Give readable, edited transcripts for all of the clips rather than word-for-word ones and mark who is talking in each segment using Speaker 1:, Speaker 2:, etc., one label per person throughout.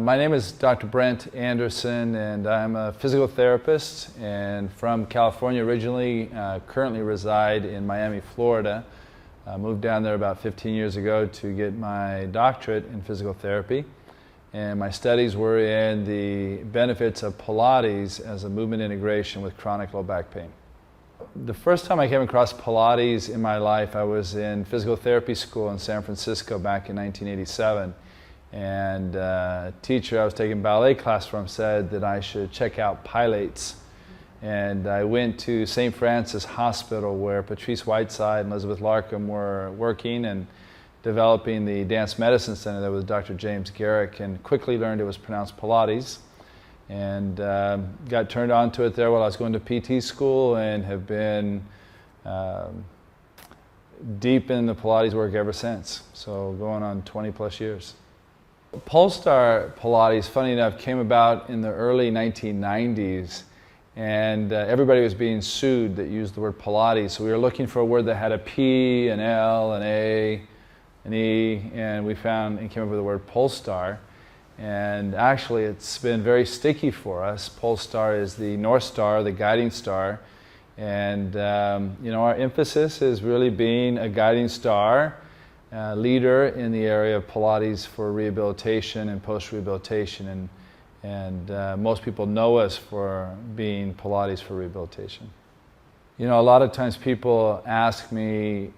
Speaker 1: My name is Dr. Brent Anderson, and I'm a physical therapist and from California originally, currently reside in Miami, Florida. I moved down there about 15 years ago to get my doctorate in physical therapy, and my studies were in the benefits of Pilates as a movement integration with chronic low back pain. The first time I came across Pilates in my life, I was in physical therapy school in San Francisco back in 1987. And a teacher I was taking ballet class from said that I should check out Pilates. And I went to St. Francis Hospital where Patrice Whiteside and Elizabeth Larkham were working and developing the dance medicine center there with Dr. James Garrick, and quickly learned it was pronounced Pilates. And got turned on to it there while I was going to PT school, and have been deep in the Pilates work ever since. So going on 20 plus years. Polestar Pilates, funny enough, came about in the early 1990s, and everybody was being sued that used the word Pilates. So we were looking for a word that had a P, an L, an A, an E, and we found and came up with the word Polestar. And actually it's been very sticky for us. Polestar is the North Star, the guiding star. And our emphasis is really being a guiding star, leader in the area of Pilates for rehabilitation and post-rehabilitation, and most people know us for being Pilates for rehabilitation. You know, a lot of times people ask me,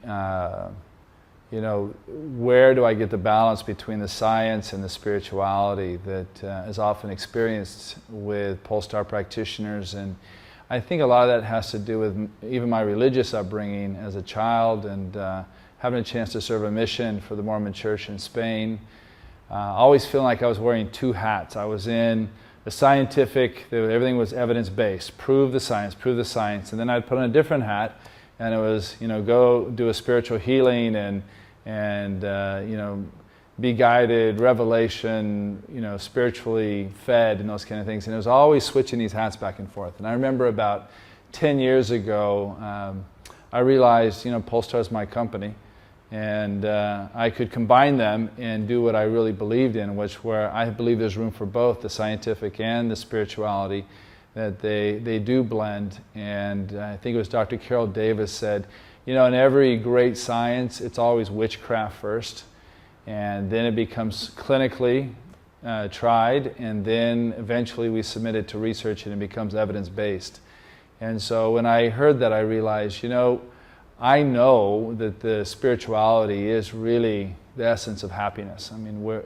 Speaker 1: where do I get the balance between the science and the spirituality that is often experienced with Polestar practitioners, and I think a lot of that has to do with even my religious upbringing as a child, and having a chance to serve a mission for the Mormon Church in Spain. Always feeling like I was wearing two hats. I was in the scientific, everything was evidence-based, prove the science, and then I'd put on a different hat, and it was, go do a spiritual healing and be guided, revelation, spiritually fed, and those kind of things. And it was always switching these hats back and forth. And I remember about 10 years ago, I realized, Polestar is my company, and I could combine them and do what I really believed in, where I believe there's room for both the scientific and the spirituality, that they do blend. And I think it was Dr. Carol Davis said, in every great science, it's always witchcraft first, and then it becomes clinically tried, and then eventually we submit it to research and it becomes evidence-based. And so when I heard that, I realized, I know that the spirituality is really the essence of happiness. I mean, we're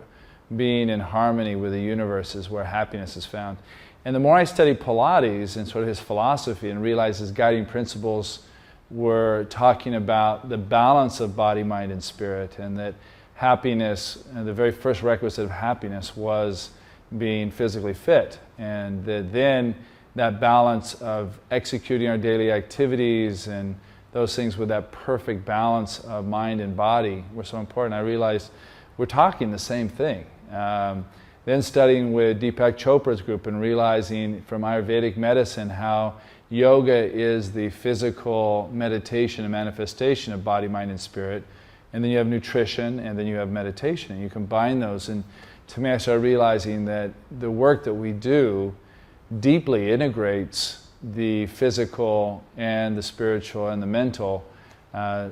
Speaker 1: being in harmony with the universe is where happiness is found. And the more I studied Pilates and sort of his philosophy and realized his guiding principles were talking about the balance of body, mind, and spirit, and that happiness, and the very first requisite of happiness was being physically fit, and that then that balance of executing our daily activities and those things with that perfect balance of mind and body were so important. I realized we're talking the same thing. Then studying with Deepak Chopra's group and realizing from Ayurvedic medicine how yoga is the physical meditation and manifestation of body, mind, and spirit. And then you have nutrition, and then you have meditation, and you combine those. And to me, I started realizing that the work that we do deeply integrates the physical and the spiritual and the mental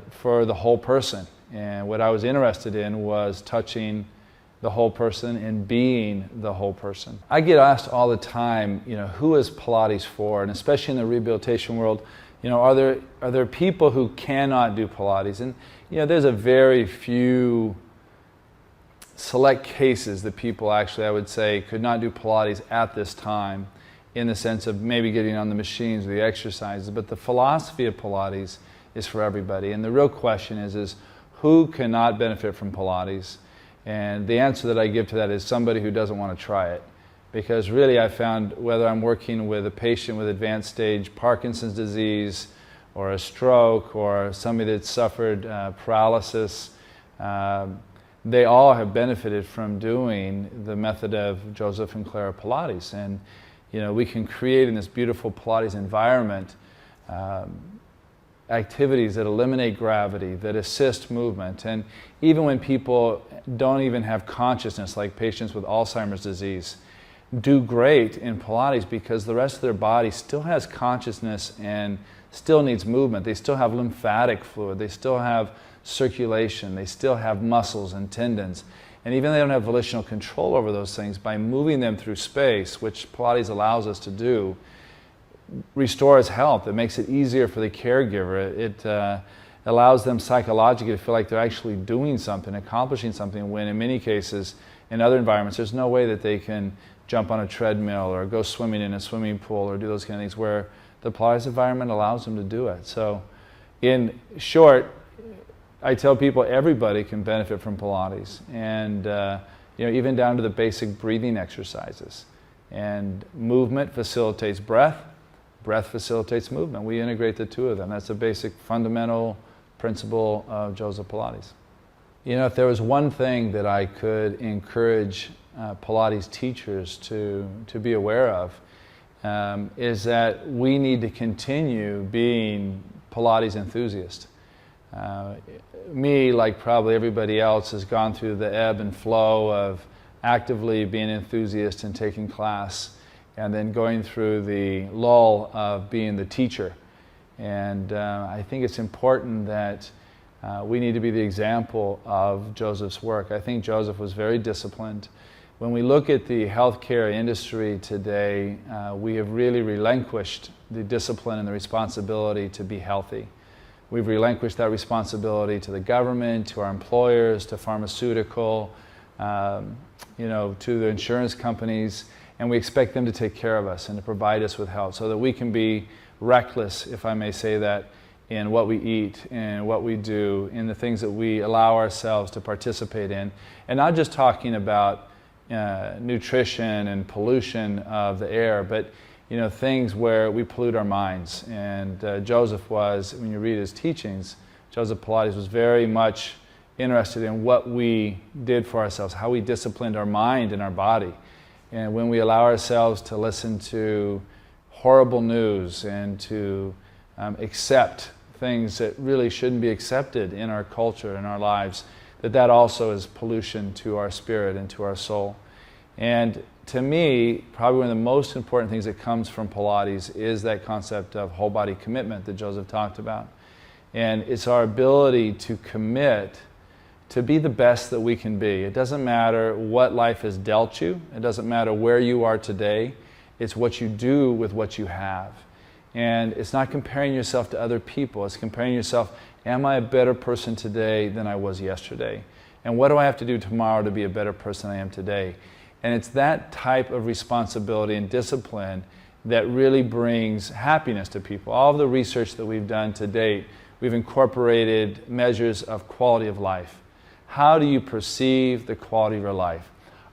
Speaker 1: for the whole person. And what I was interested in was touching the whole person and being the whole person. I get asked all the time, who is Pilates for? And especially in the rehabilitation world, are there people who cannot do Pilates? And there's a very few select cases that people actually, I would say, could not do Pilates at this time, in the sense of maybe getting on the machines or the exercises. But the philosophy of Pilates is for everybody. And the real question is who cannot benefit from Pilates? And the answer that I give to that is somebody who doesn't want to try it. Because really I found, whether I'm working with a patient with advanced stage Parkinson's disease, or a stroke, or somebody that suffered paralysis, they all have benefited from doing the method of Joseph and Clara Pilates. And we can create in this beautiful Pilates environment activities that eliminate gravity, that assist movement. And even when people don't even have consciousness, like patients with Alzheimer's disease, do great in Pilates because the rest of their body still has consciousness and still needs movement. They still have lymphatic fluid, they still have circulation, they still have muscles and tendons. And even though they don't have volitional control over those things, by moving them through space, which Pilates allows us to do, restores health. It makes it easier for the caregiver. It allows them psychologically to feel like they're actually doing something, accomplishing something, when in many cases, in other environments, there's no way that they can jump on a treadmill or go swimming in a swimming pool or do those kind of things, where the Pilates environment allows them to do it. So in short, I tell people everybody can benefit from Pilates, and even down to the basic breathing exercises. And movement facilitates breath, breath facilitates movement. We integrate the two of them. That's a basic fundamental principle of Joseph Pilates. If there was one thing that I could encourage Pilates teachers to be aware of, is that we need to continue being Pilates enthusiasts. Me, like probably everybody else, has gone through the ebb and flow of actively being an enthusiast and taking class, and then going through the lull of being the teacher. And I think it's important that we need to be the example of Joseph's work. I think Joseph was very disciplined. When we look at the healthcare industry today, we have really relinquished the discipline and the responsibility to be healthy. We've relinquished that responsibility to the government, to our employers, to pharmaceutical, to the insurance companies, and we expect them to take care of us and to provide us with health so that we can be reckless, if I may say that, in what we eat and what we do, in the things that we allow ourselves to participate in. And not just talking about nutrition and pollution of the air, but things where we pollute our minds. And Joseph was, when you read his teachings, Joseph Pilates was very much interested in what we did for ourselves, how we disciplined our mind and our body. And when we allow ourselves to listen to horrible news and to accept things that really shouldn't be accepted in our culture and our lives, that also is pollution to our spirit and to our soul. And to me, probably one of the most important things that comes from Pilates is that concept of whole body commitment that Joseph talked about. And it's our ability to commit to be the best that we can be. It doesn't matter what life has dealt you. It doesn't matter where you are today. It's what you do with what you have. And it's not comparing yourself to other people. It's comparing yourself, am I a better person today than I was yesterday? And what do I have to do tomorrow to be a better person than I am today? And it's that type of responsibility and discipline that really brings happiness to people. All of the research that we've done to date, we've incorporated measures of quality of life. How do you perceive the quality of your life?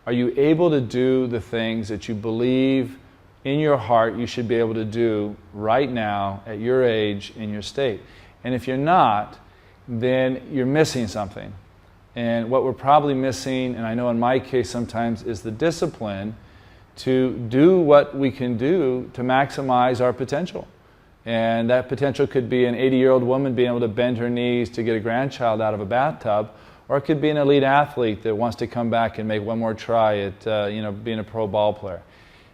Speaker 1: Are you able to do the things that you believe in your heart you should be able to do right now at your age in your state? And if you're not, then you're missing something. And what we're probably missing, and I know in my case sometimes, is the discipline to do what we can do to maximize our potential. And that potential could be an 80-year-old woman being able to bend her knees to get a grandchild out of a bathtub, or it could be an elite athlete that wants to come back and make one more try at being a pro ball player.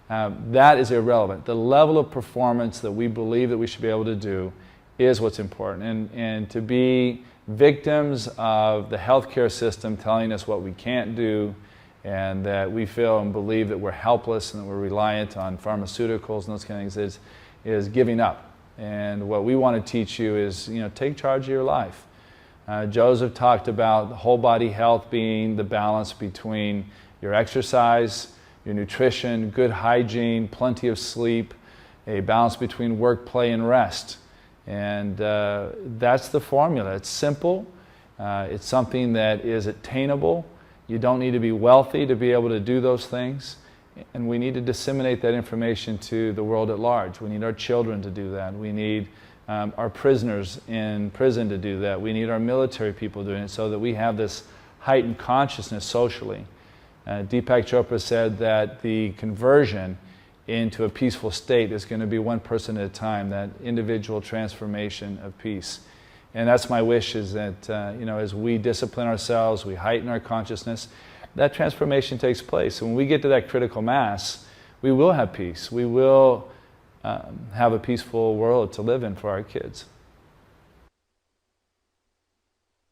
Speaker 1: That is irrelevant. The level of performance that we believe that we should be able to do is what's important. And to be victims of the healthcare system telling us what we can't do, and that we feel and believe that we're helpless and that we're reliant on pharmaceuticals and those kind of things, is giving up. And what we want to teach you is, take charge of your life. Joseph talked about whole body health being the balance between your exercise, your nutrition, good hygiene, plenty of sleep, a balance between work, play, and rest. And that's the formula. It's simple. It's something that is attainable. You don't need to be wealthy to be able to do those things. And we need to disseminate that information to the world at large. We need our children to do that. We need our prisoners in prison to do that. We need our military people doing it so that we have this heightened consciousness socially. Deepak Chopra said that the conversion into a peaceful state is going to be one person at a time, that individual transformation of peace. And that's my wish, is that as we discipline ourselves, we heighten our consciousness, that transformation takes place. And when we get to that critical mass, we will have peace. We will have a peaceful world to live in for our kids.